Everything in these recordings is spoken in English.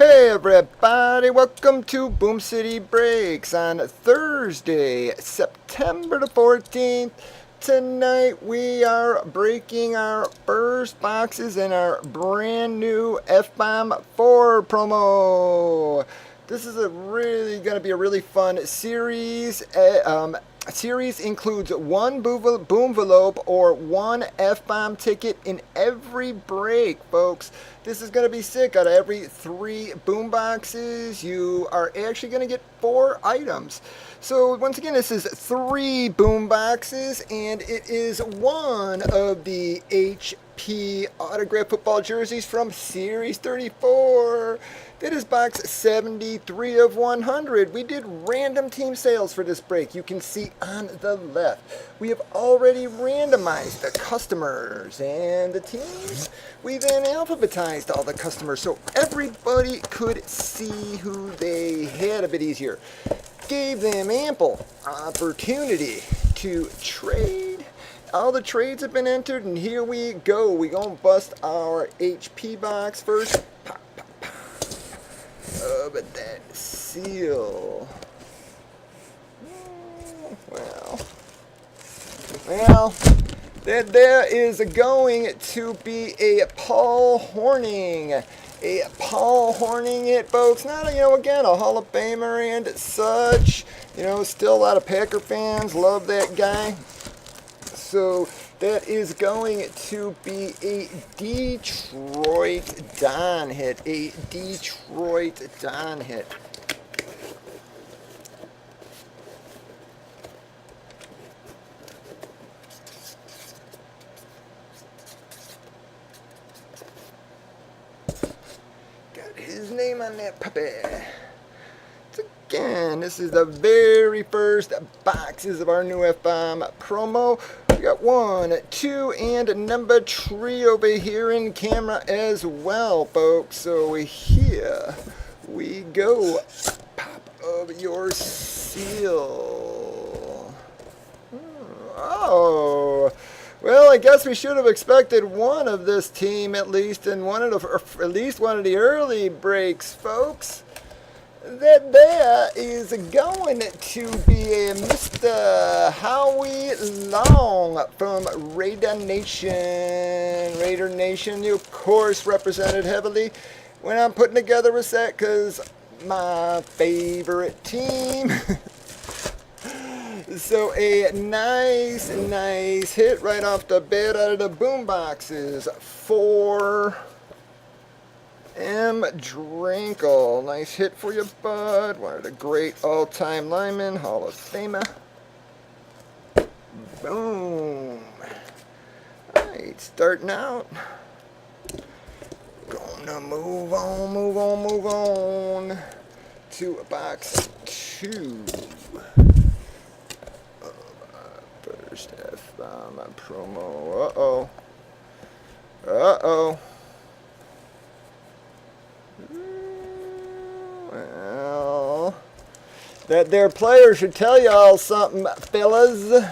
Hey everybody, welcome to Boom City Breaks on Thursday, September the 14th. Tonight we are breaking our first boxes in our brand new F-Bomb 4 promo. This is going to be a really fun series. Series includes one Boomvelope or one F-Bomb ticket in every break, folks. This is going to be sick. Out of every 3 boom boxes, you are actually going to get 4 items. So once again, this is 3 boom boxes, and it is one of the HP autographed football jerseys from Series 34. That is box 73 of 100. We did random team sales for this break. You can see on the left. We have already randomized the customers and the teams. We then alphabetized all the customers so everybody could see who they had a bit easier. Gave them ample opportunity to trade. All the trades have been entered, and here we go. We're going to bust our HP box first. Pop, pop, pop. Oh, but that seal. Well, that there is going to be a Paul Hornung. A Paul Hornung it, folks. Not, again, a Hall of Famer and such. Still a lot of Packer fans love that guy. So that is going to be a Detroit Don hit. A Detroit Don hit. Got his name on that puppy. Again, this is the very first boxes of our new F-Bomb promo. We got 1, 2, and number 3 over here in camera as well, folks. So here we go. Pop of your seal. Oh. Well, I guess we should have expected one of this team at least in one of the early breaks, folks. That there is going to be a Mr. Howie Long from Raider Nation. Raider Nation, you of course represented heavily when I'm putting together a set because my favorite team. So a nice hit right off the bat out of the boom boxes for M. Drinkle. Nice hit for you, bud. One of the great all-time linemen, Hall of Famer. Boom. Alright, starting out. Gonna move on to box 2. First F-Bomb promo. Uh-oh. Well, that their player should tell y'all something, fellas.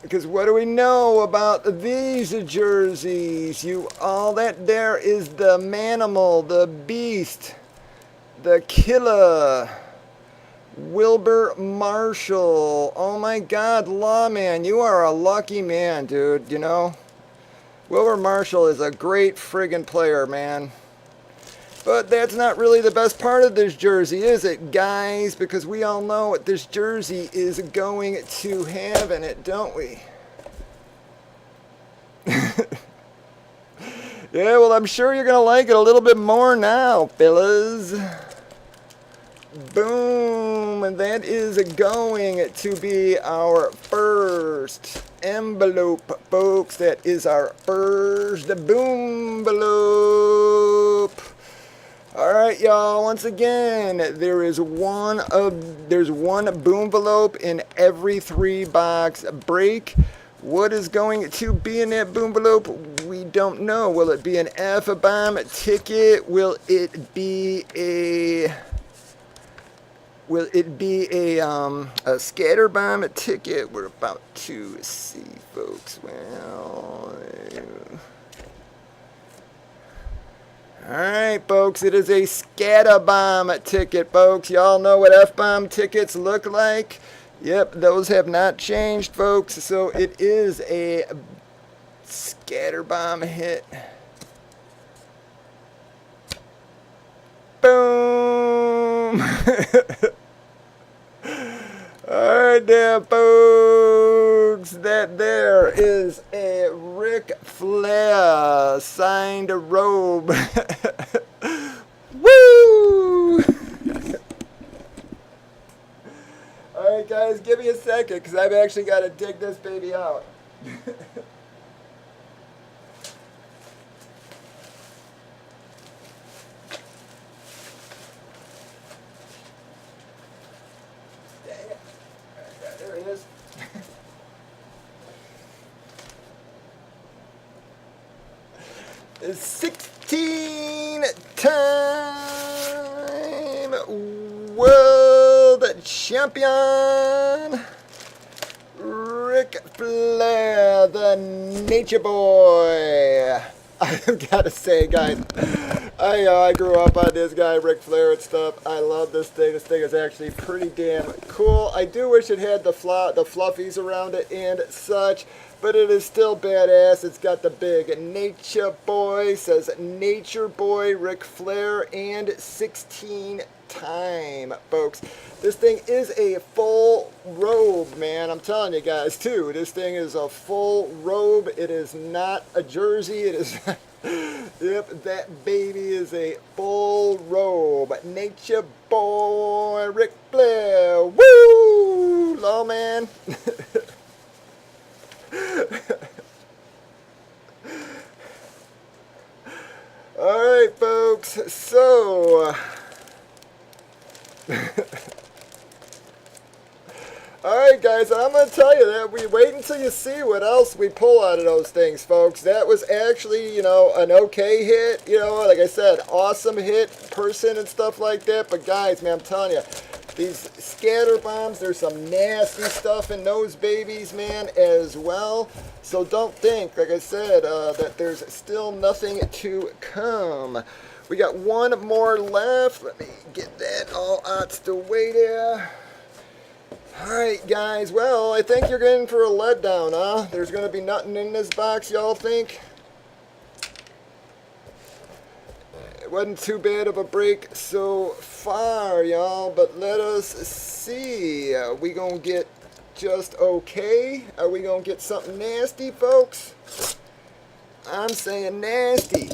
Because what do we know about these jerseys? All that there is the manimal, the beast, the killer, Wilbuur Marshall. Oh my God, Lawman, you are a lucky man, dude, Wilbuur Marshall is a great friggin' player, man. But that's not really the best part of this jersey, is it, guys? Because we all know what this jersey is going to have in it, don't we? Yeah, well, I'm sure you're going to like it a little bit more now, fellas. Boom, and that is going to be our first envelope, folks. That is our first Boomvelope. All right, y'all. Once again, there's one Boomvelope in every 3 box break. What is going to be in that Boomvelope? We don't know. Will it be an F-Bomb ticket? Will it be a scatter bomb ticket? We're about to see, folks. Well, Alright, folks, it is a Scatterbomb ticket, folks. Y'all know what F-bomb tickets look like? Yep, those have not changed, folks. So it is a Scatterbomb hit. Boom! Alright there, folks. That there is a Ric Flair signed robe. Woo! Alright, guys, give me a second because I've actually got to dig this baby out. There it is. The 16-time world champion Ric Flair, the Nature Boy. I've got to say, guys, I grew up on this guy, Ric Flair and stuff. I love this thing. This thing is actually pretty damn cool. I do wish it had the fluffies around it and such, but it is still badass. It's got the big Nature Boy, says Nature Boy Ric Flair, and 16 time, folks. This thing is a full robe, man. I'm telling you guys, too. This thing is a full robe. It is not a jersey. It is... Yep, that baby is a full robe. Nature Boy Ric Flair. Woo! Law man. Alright, folks. So... Alright, guys, I'm going to tell you that we wait until you see what else we pull out of those things, folks. That was actually, you know, an okay hit. You know, like I said, awesome hit, person and stuff like that. But, guys, man, I'm telling you, these scatter bombs, there's some nasty stuff in those babies, man, as well. So don't think, like I said, that there's still nothing to come. We got one more left. Let me get that all out the way there. Alright, guys. Well, I think you're getting for a letdown, huh? There's going to be nothing in this box, y'all think? It wasn't too bad of a break so far, y'all. But let us see. Are we going to get just okay? Are we going to get something nasty, folks? I'm saying nasty.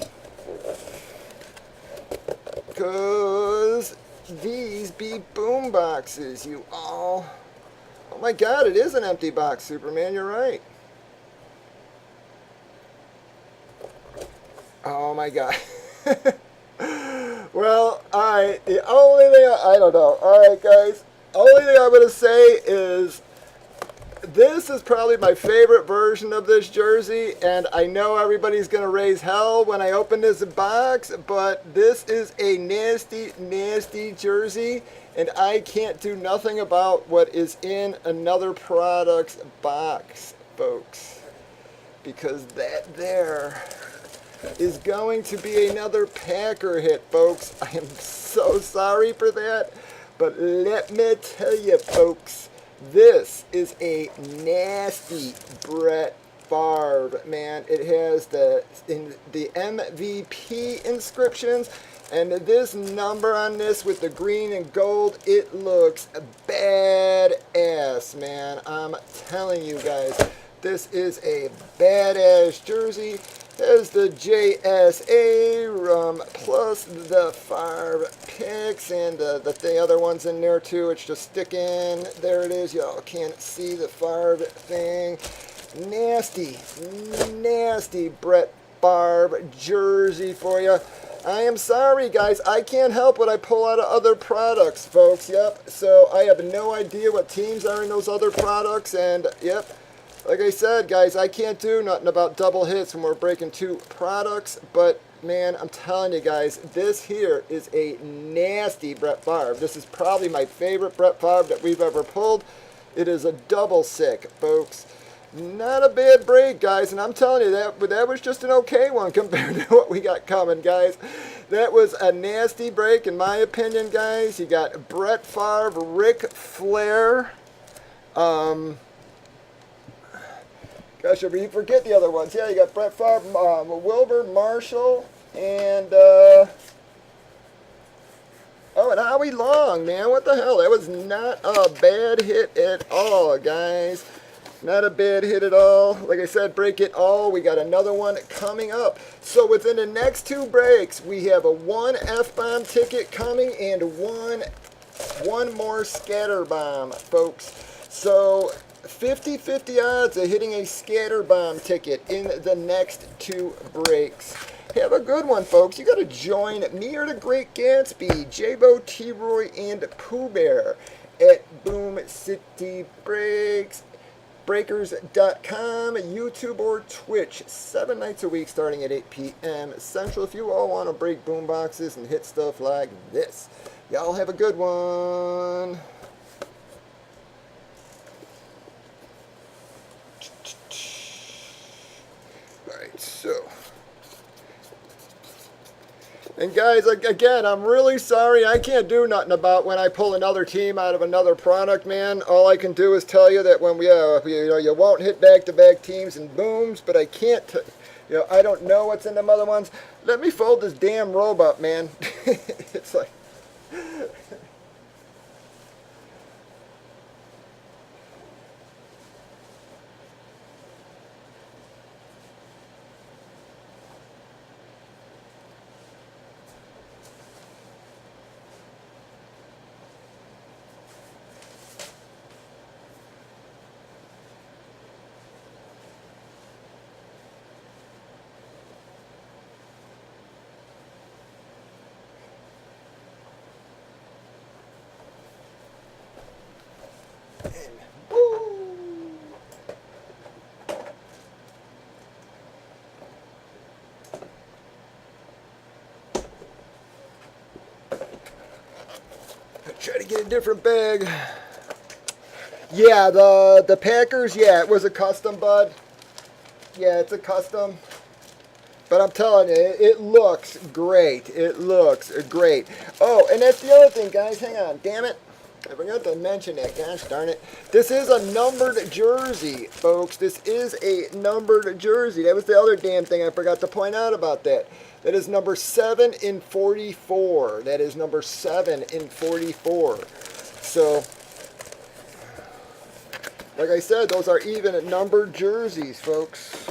Because these be boom boxes, you all. Oh my god, it is an empty box, Superman, you're right. Oh my god. Well, alright, the only thing, I don't know. Alright, guys, only thing I'm going to say is this is probably my favorite version of this jersey, and I know everybody's going to raise hell when I open this box, but this is a nasty, nasty jersey, and I can't do nothing about what is in another product's box, folks, because that there is going to be another Packer hit, folks. I am so sorry for that, but let me tell you, folks, this is a nasty Brett Favre, man. It has the MVP inscriptions, and this number on this with the green and gold, it looks badass, man. I'm telling you guys, this is a badass jersey. There's the JSA plus the Favre picks and the other ones in there too. It's just sticking. There it is. Y'all can't see the Favre thing. Nasty, nasty Brett Favre jersey for you. I am sorry, guys. I can't help what I pull out of other products, folks. Yep. So I have no idea what teams are in those other products, and yep. Like I said, guys, I can't do nothing about double hits when we're breaking two products, but, man, I'm telling you guys, this here is a nasty Brett Favre. This is probably my favorite Brett Favre that we've ever pulled. It is a double sick, folks. Not a bad break, guys, and I'm telling you that was just an okay one compared to what we got coming, guys. That was a nasty break, in my opinion, guys. You got Brett Favre, Ric Flair. Gosh, you forget the other ones. Yeah, you got Brett Favre, Wilbuur, Marshall, and oh, and Howie Long, man. What the hell? That was not a bad hit at all, guys. Not a bad hit at all. Like I said, break it all. We got another one coming up. So within the next two breaks, we have a one F-bomb ticket coming and one more scatter bomb, folks. So 50-50 odds of hitting a scatter bomb ticket in the next two breaks. Have a good one, folks. You got to join me or the Great Gatsby, J-Bo, T-Roy, and Pooh Bear at Boom City Breaks. Breakers.com, YouTube, or Twitch, 7 nights a week starting at 8 p.m. Central. If you all want to break boom boxes and hit stuff like this, y'all have a good one. Alright, so. And guys, again, I'm really sorry. I can't do nothing about when I pull another team out of another product, man. All I can do is tell you that when you won't hit back-to-back teams and booms, but I can't, I don't know what's in them other ones. Let me fold this damn robe up, man. It's like... Try to get a different bag. Yeah, the Packers, yeah, it was a custom, bud. Yeah, it's a custom. But I'm telling you, it looks great. It looks great. Oh, and that's the other thing, guys. Hang on. Damn it. I forgot to mention that. Gosh darn it. This is a numbered jersey, folks. This is a numbered jersey. That was the other damn thing I forgot to point out about that. That is number 7 in 44. That is number 7 in 44. So, like I said, those are even numbered jerseys, folks.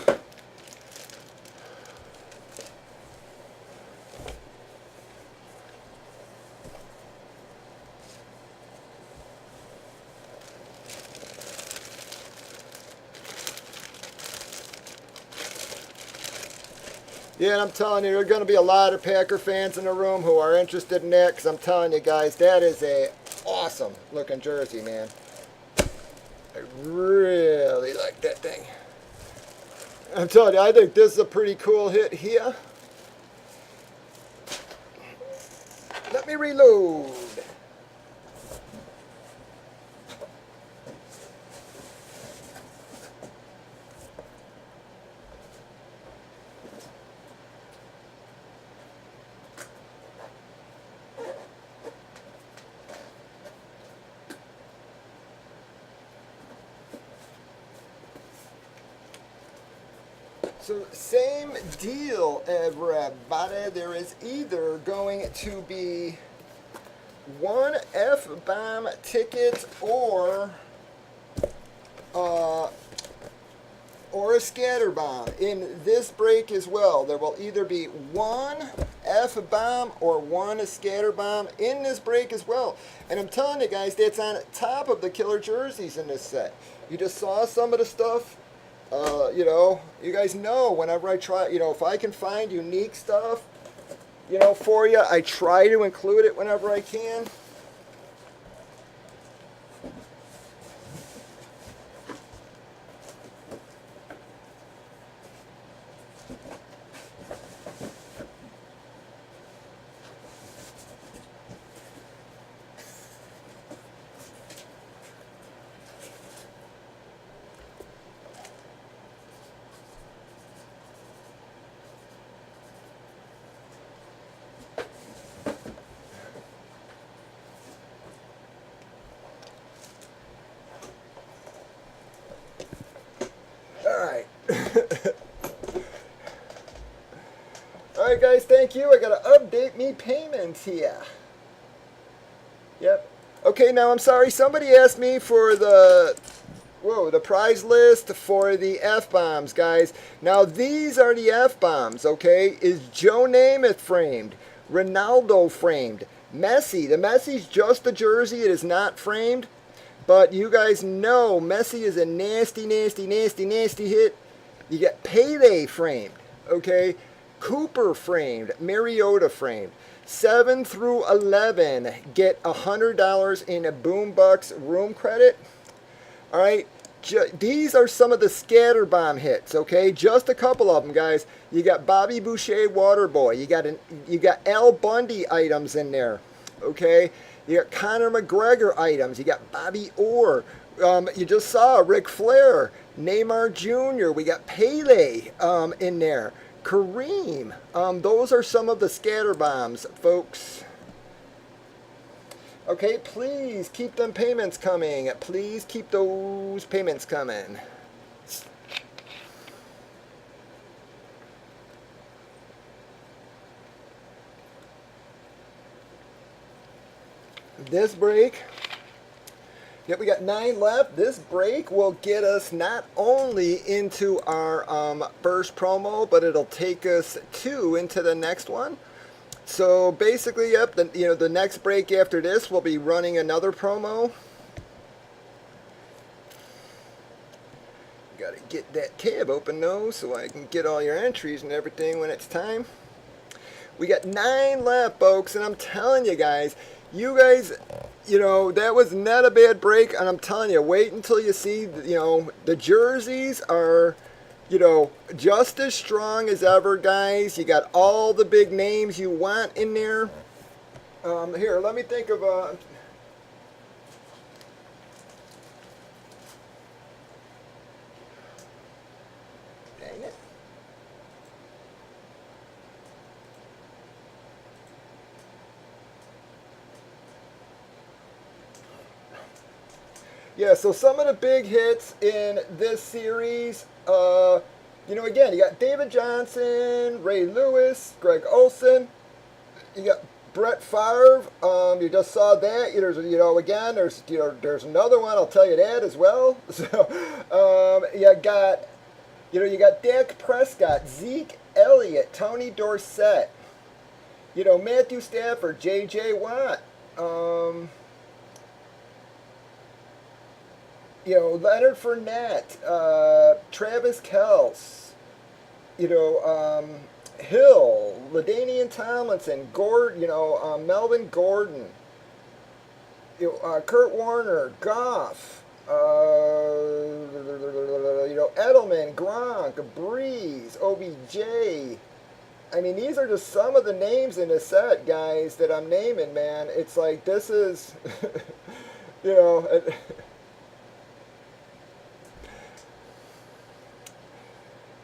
Yeah, and I'm telling you, there are going to be a lot of Packer fans in the room who are interested in that, because I'm telling you guys, that is a awesome looking jersey, man. I really like that thing. I'm telling you, I think this is a pretty cool hit here. Let me reload. So same deal, everybody. There is either going to be one F-bomb ticket or a scatter bomb in this break as well. There will either be one F-bomb or one scatter bomb in this break as well. And I'm telling you guys, that's on top of the killer jerseys in this set. You just saw some of the stuff. You guys know whenever I try, if I can find unique stuff, for you, I try to include it whenever I can. Alright guys, thank you. I gotta update me payments here. Yep. Okay, now I'm sorry, somebody asked me for the prize list for the F-bombs, guys. Now these are the F-bombs, okay? Is Joe Namath framed? Ronaldo framed? Messi. The Messi's just a jersey, it is not framed. But you guys know Messi is a nasty, nasty, nasty, nasty hit. You get Pele framed, okay? Cooper framed, Mariota framed. 7 through 11 get $100 in a Boombucks room credit. All right, these are some of the scatter bomb hits. Okay, just a couple of them, guys. You got Bobby Boucher, Waterboy. You got Al Bundy items in there. Okay, you got Conor McGregor items. You got Bobby Orr. You just saw Ric Flair, Neymar Jr. We got Pele in there. Kareem. Those are some of the scatter bombs, folks. Okay, please keep them payments coming. Please keep those payments coming. This break, yep, we got 9 left. This break will get us not only into our first promo, but it'll take us 2 into the next one. So basically, yep, the next break after this, we'll be running another promo. Got to get that tab open though, so I can get all your entries and everything when it's time. We got 9 left, folks, and I'm telling you guys, that was not a bad break, and I'm telling you, wait until you see, the jerseys are, just as strong as ever, guys. You got all the big names you want in there. Here, let me think of dang it. Yeah, so some of the big hits in this series, again, you got David Johnson, Ray Lewis, Greg Olson, you got Brett Favre. You just saw that. There's another one. I'll tell you that as well. So, you got Dak Prescott, Zeke Elliott, Tony Dorsett, Matthew Stafford, J.J. Watt. Leonard Fournette, Travis Kelce, Hill, LaDainian Tomlinson, Melvin Gordon, Kurt Warner, Goff, Edelman, Gronk, Breeze, OBJ. I mean, these are just some of the names in the set, guys, that I'm naming, man. It's like, this is,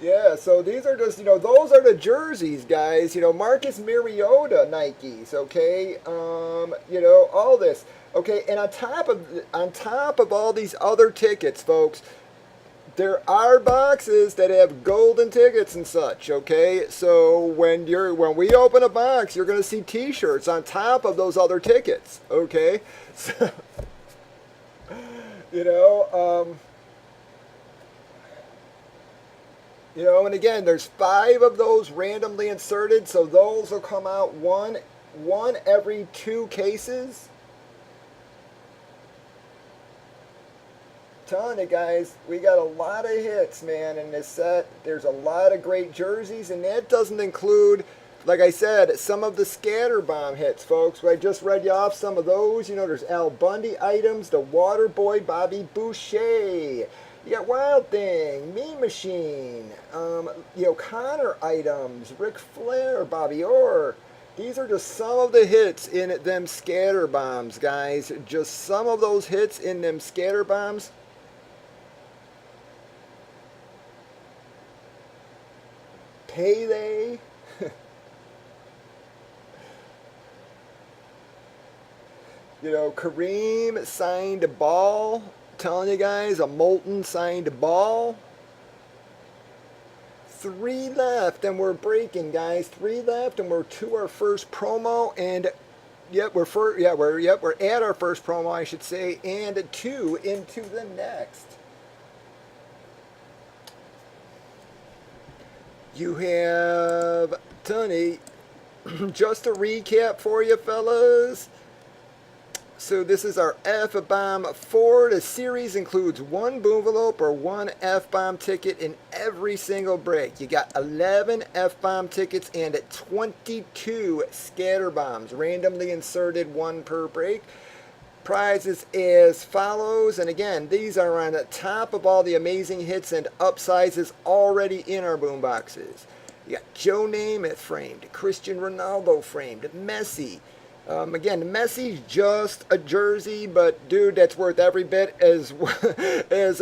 yeah, so these are just, those are the jerseys, guys. Marcus Mariota Nikes, okay? All this. Okay, and on top of all these other tickets, folks, there are boxes that have golden tickets and such, okay? So when we open a box, you're going to see t-shirts on top of those other tickets, okay? So, and again, there's 5 of those randomly inserted, so those will come out one every 2 cases. Telling you guys, we got a lot of hits, man, in this set. There's a lot of great jerseys, and that doesn't include, like I said, some of the scatter bomb hits, folks. I just read you off some of those. There's Al Bundy items, the Waterboy, Bobby Boucher. You got Wild Thing, Mean Machine, Connor items, Ric Flair, Bobby Orr. These are just some of the hits in them scatter bombs, guys. Just some of those hits in them scatter bombs. Pele. Kareem signed a ball. Telling you guys, a Molten signed ball. 3 left, and we're breaking, guys. 3 left, and we're to our first promo, and yep, we're at our first promo, I should say, and 2 into the next. You have Tony. Just a recap for you, fellas. So this is our F-Bomb 4. The series includes 1 Boomvelope or 1 F-Bomb ticket in every single break. You got 11 F-Bomb tickets and 22 scatter bombs, randomly inserted 1 per break. Prizes as follows, and again, these are on the top of all the amazing hits and upsizes already in our boom boxes. You got Joe Namath framed, Cristiano Ronaldo framed, Messi. Again, Messi's just a jersey, but dude, that's worth every bit as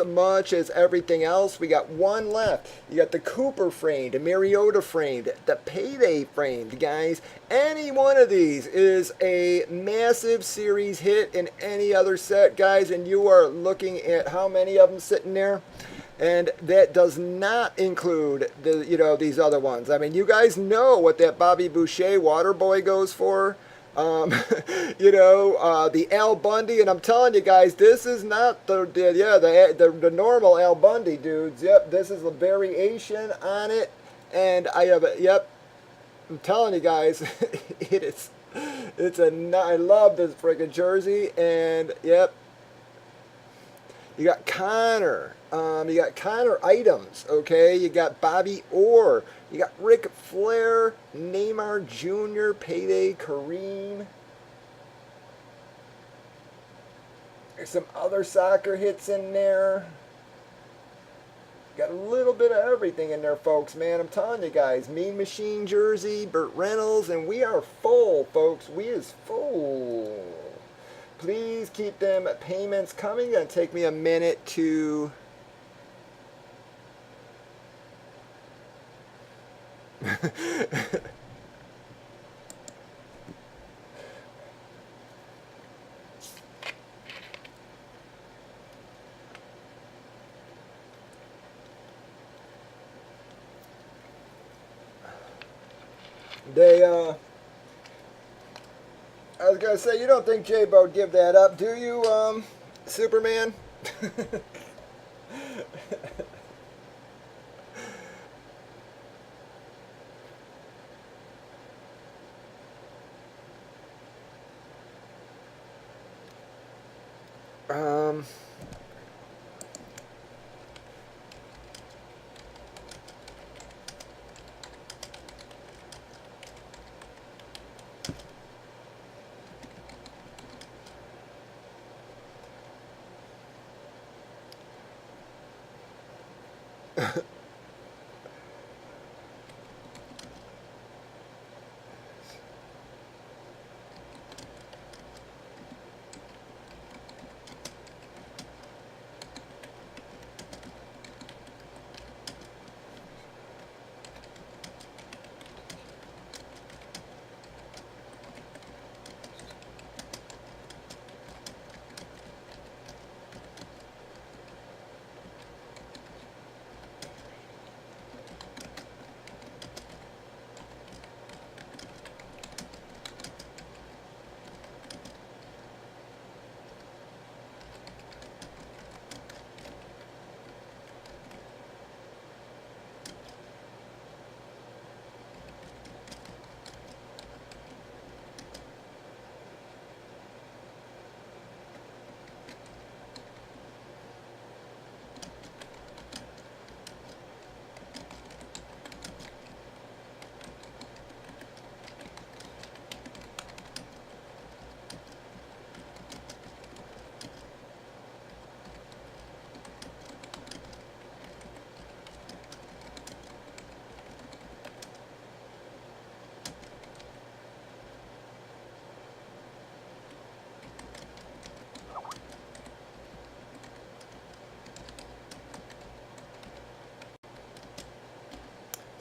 much as everything else. We got 1 left. You got the Cooper framed, Mariota framed, the Payday framed, guys. Any one of these is a massive series hit in any other set, guys, and you are looking at how many of them sitting there. And that does not include these other ones. I mean, you guys know what that Bobby Boucher water boy goes for. The Al Bundy, and I'm telling you guys, this is not the normal Al Bundy, dudes. Yep, this is a variation on it, and I have a, yep, I'm telling you guys, I love this freaking jersey, and yep, you got Connor. You got Connor items, okay? You got Bobby Orr. You got Ric Flair, Neymar Jr., Payday, Kareem. There's some other soccer hits in there. Got a little bit of everything in there, folks, man. I'm telling you guys. Mean Machine jersey, Burt Reynolds, and we are full, folks. We is full. Please keep them payments coming. Gonna take me a minute to... I was gonna say, you don't think J-Bo would give that up, do you, Superman?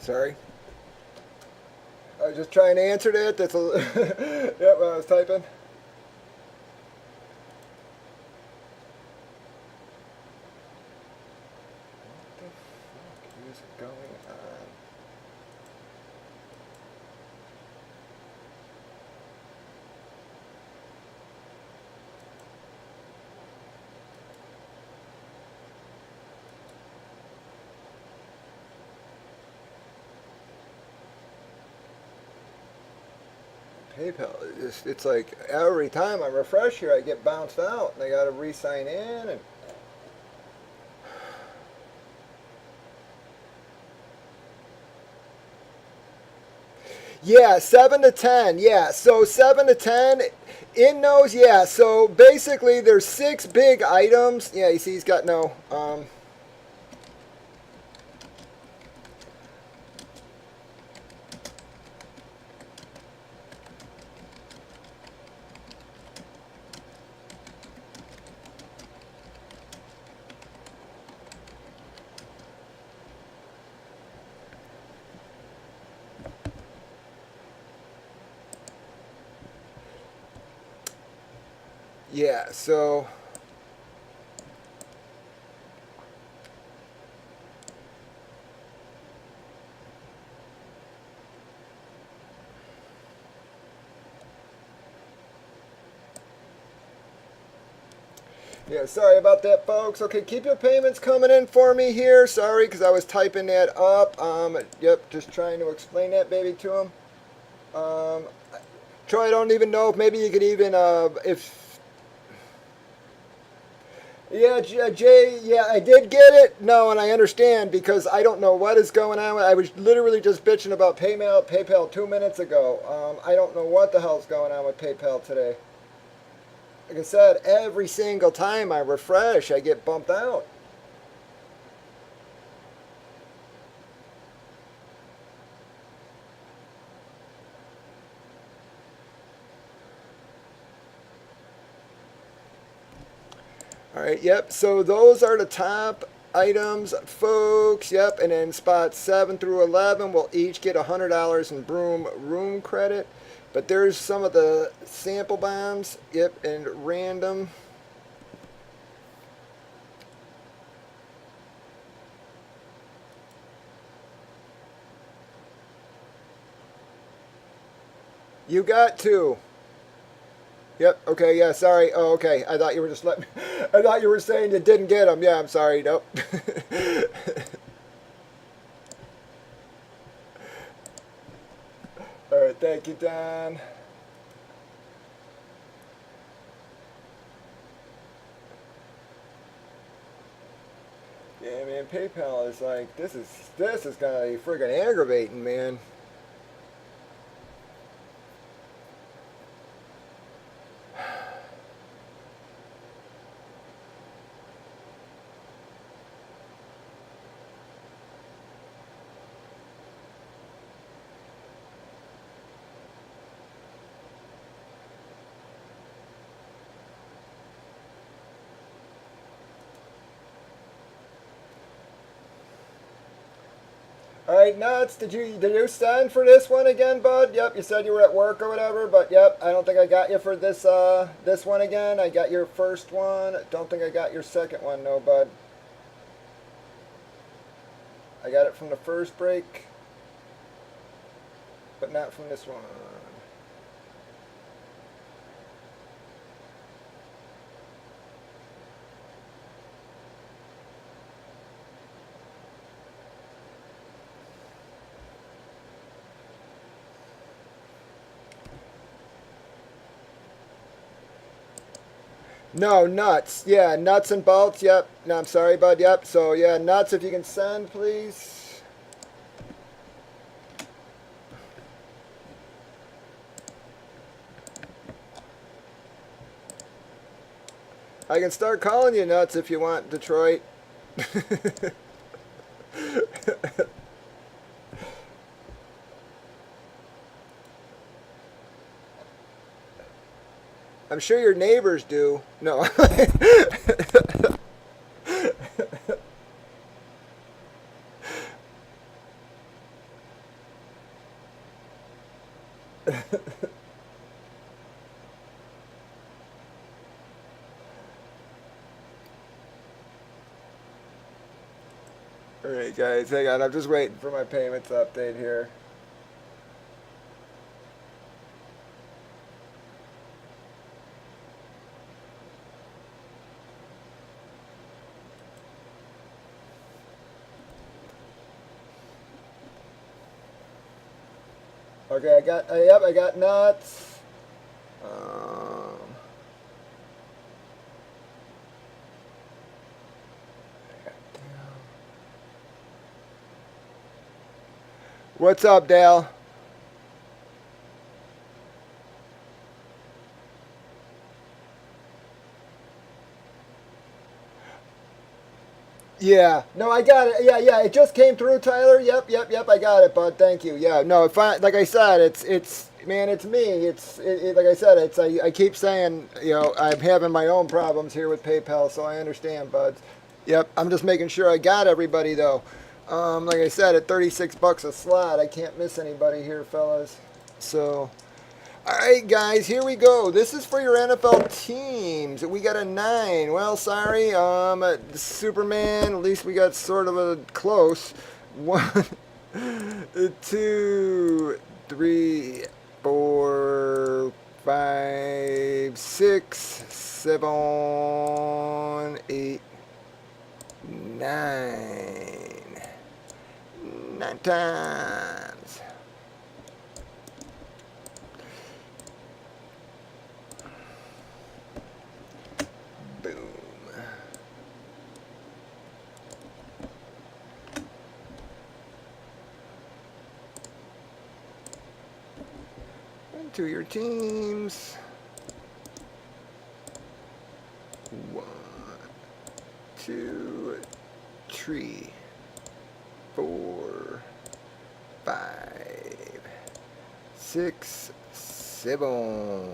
Sorry. I was just trying to answer that. That's a yep, I was typing. What the fuck is going on? PayPal, it's like every time I refresh here, I get bounced out, and I got to re-sign in, and yeah, 7 to 10. Yeah, so 7 to 10 in those. Yeah, so basically there's 6 big items. Yeah, you see he's got no. Yeah, so yeah, sorry about that, folks. Okay, keep your payments coming in for me here. Sorry, because I was typing that up. Yep, just trying to explain that baby to him. Um, Troy, I don't even know if maybe you could even if yeah, Jay, yeah, I did get it. No, and I understand because I don't know what is going on. I was literally just bitching about PayPal 2 minutes ago. I don't know what the hell's going on with PayPal today. Like I said, every single time I refresh, I get bumped out. All right, yep. So those are the top items, folks. Yep, and then spots 7 through 11 will each get $100 in Broom room credit. But there's some of the sample bombs. Yep, and random. You got two. Yep. Okay. Yeah. Sorry. Oh, okay. I thought you were just letting. I thought you were saying you didn't get them. Yeah. I'm sorry. Nope. All right. Thank you, Don. Yeah, man. PayPal is like this is gonna be friggin' aggravating, man. All right, Nuts. Did you send for this one again, bud? Yep. You said you were at work or whatever, but yep. I don't think I got you for this one again. I got your first one. Don't think I got your second one, no, bud. I got it from the first break, but not from this one. No, nuts. Yeah, nuts and bolts. Yep. No, I'm sorry, bud. Yep. So yeah, nuts. If you can send, please. I can start calling you nuts if you want, Detroit. I'm sure your neighbors do. No. All right, guys, hang on. I'm just waiting for my payments update here. Okay, I got nuts. Um, what's up, Dale? Yeah, no, I got it. Yeah, it just came through, Tyler. Yep, I got it, bud. Thank you. Yeah, no, if I, like I said, man, it's me. Like I said, I keep saying, I'm having my own problems here with PayPal, so I understand, bud. Yep, I'm just making sure I got everybody though. Like I said, at 36 bucks a slot, I can't miss anybody here, fellas. So. All right, guys, here we go. This is for your NFL teams. We got a 9. Well, sorry, Superman. At least we got sort of a close. 1, 2, 3, 4, 5, 6, 7, 8, 9. 9 times. To your teams. 1, 2, 3, 4, 5, 6, 7,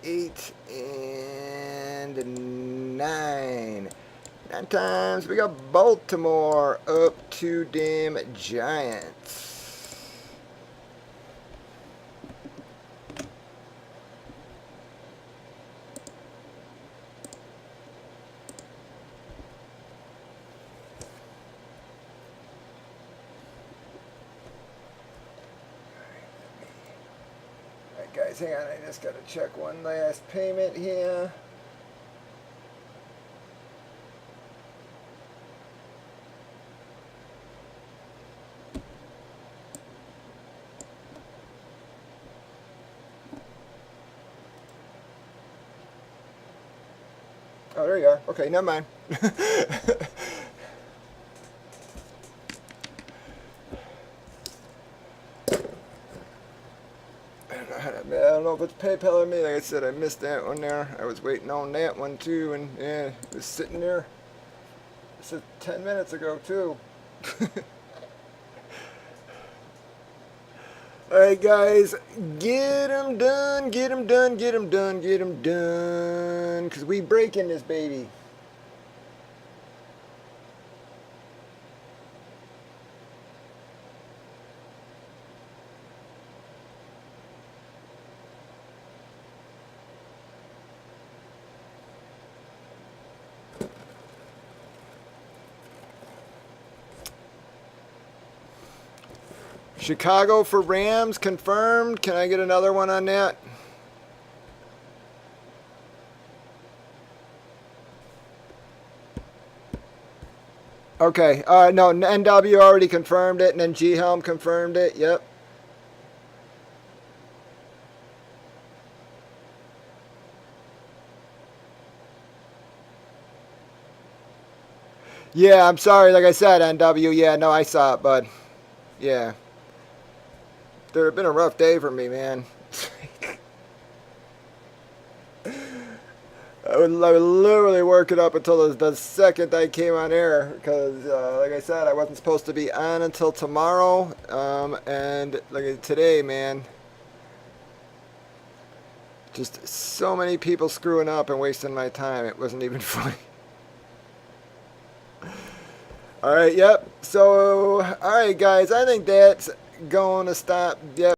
8, and 9. 9 times. We got Baltimore up to them Giants. Guys, hang on, I just got to check one last payment here. Oh, there you are. Okay, never mind. I don't know if it's PayPal or me. Like I said, I missed that one there. I was waiting on that one too, and yeah, it was sitting there. This is 10 minutes ago too. Alright guys, get them done, get them done, get them done, get them done. Because we breaking this baby. Chicago for Rams confirmed. Can I get another one on that? Okay. No, NW already confirmed it, and then G Helm confirmed it. Yep. Yeah, I'm sorry. Like I said, NW. Yeah, no, I saw it, bud. Yeah. There had been a rough day for me, man. I would literally work it up until the second I came on air because, like I said, I wasn't supposed to be on until tomorrow. And like today, man, just so many people screwing up and wasting my time. It wasn't even funny. All right, yep. So, all right, guys, I think that's going to stop. Yep.